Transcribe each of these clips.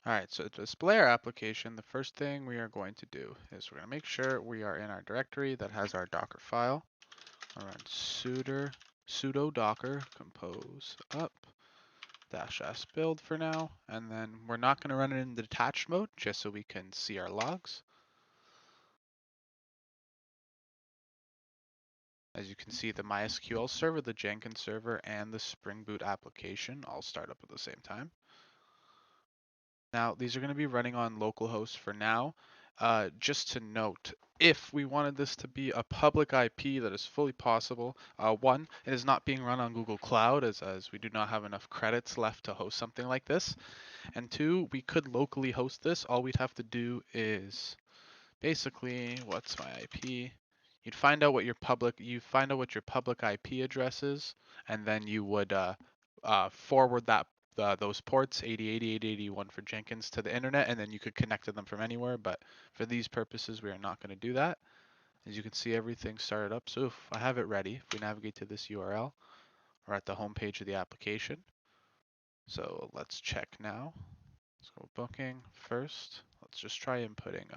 All right, so to display our application, the first thing we are going to do is we're going to make sure we are in our directory that has our Docker file. I'll run sudo docker compose up -s build for now, and then we're not going to run it in the detached mode just so we can see our logs. As you can see, the MySQL server, the Jenkins server, and the Spring Boot application all start up at the same time. Now, these are going to be running on localhost for now. Just to note, if we wanted this to be a public IP, that is fully possible. One, it is not being run on Google Cloud as we do not have enough credits left to host something like this. And two, we could locally host this. All we'd have to do is basically, what's my IP? You'd find out what your public IP address is, and then you would forward those ports 8080, 8081 for Jenkins to the internet, and then you could connect to them from anywhere. But for these purposes, we are not going to do that. As you can see, everything started up. So if I have it ready, if we navigate to this URL, we're at the home page of the application. So let's check now. Let's go booking first. Let's just try inputting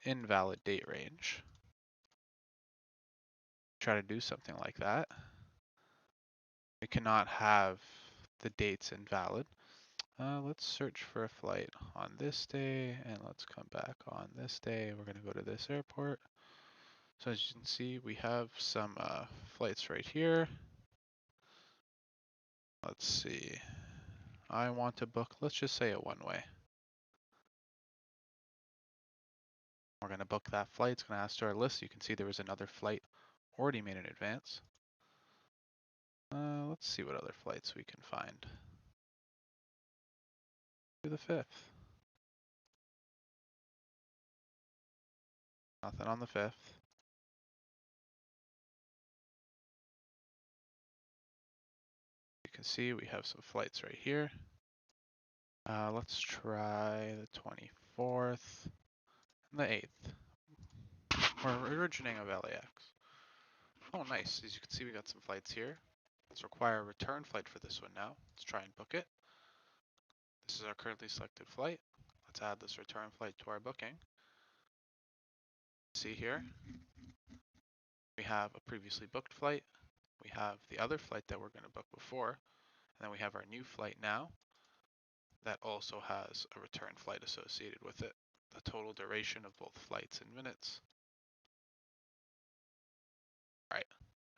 invalid date range. Try to do something like that. We cannot have the dates invalid. Let's search for a flight on this day, and let's come back on this day. We're going to go to this airport. So as you can see, we have some flights right here. Let's see. I want to book, let's just say a one-way. We're going to book that flight. It's going to ask to our list. You can see there was another flight already made in advance. Let's see what other flights we can find. To the 5th. Nothing on the 5th. You can see we have some flights right here. Let's try the 24th and the 8th. We're originating of LAX. Oh, nice. As you can see, we got some flights here. Let's require a return flight for this one now. Let's try and book it. This is our currently selected flight. Let's add this return flight to our booking. See here, we have a previously booked flight. We have the other flight that we're going to book before. And then we have our new flight now that also has a return flight associated with it. The total duration of both flights in minutes. All right,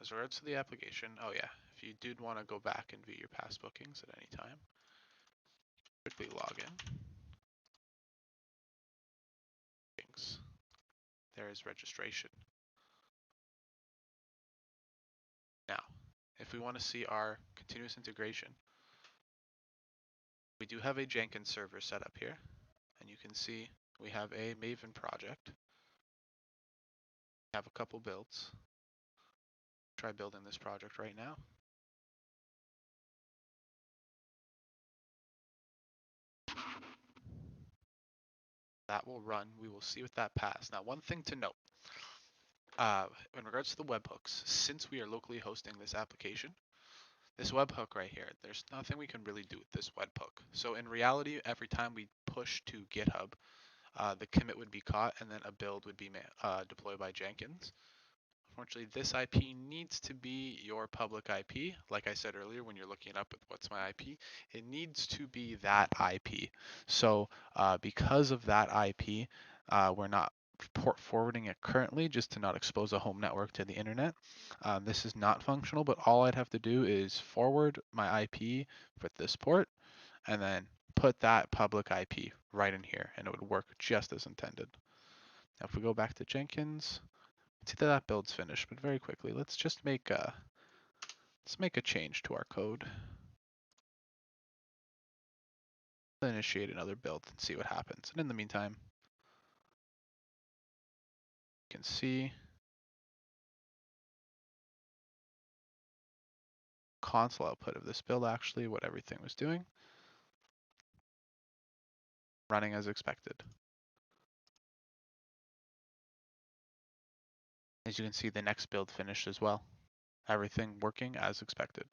as regards to the application, oh yeah, if you did want to go back and view your past bookings at any time, quickly log in. There is registration. Now, if we want to see our continuous integration, we do have a Jenkins server set up here, and you can see we have a Maven project. We have a couple builds. Try building this project right now. That will run. We will see with that pass. Now, one thing to note, in regards to the webhooks, since we are locally hosting this application, this webhook right here, there's nothing we can really do with this webhook. So in reality, every time we push to GitHub, the commit would be caught and then a build would be deployed by Jenkins. Unfortunately, this IP needs to be your public IP. Like I said earlier, when you're looking it up with what's my IP, it needs to be that IP. So because of that IP, we're not port forwarding it currently just to not expose a home network to the internet. This is not functional, but all I'd have to do is forward my IP with this port and then put that public IP right in here and it would work just as intended. Now if we go back to Jenkins, see that build's finished, but very quickly, let's just make a change to our code. Initiate another build and see what happens. And in the meantime, you can see console output of this build actually, what everything was doing. Running as expected. As you can see, the next build finished as well. Everything working as expected.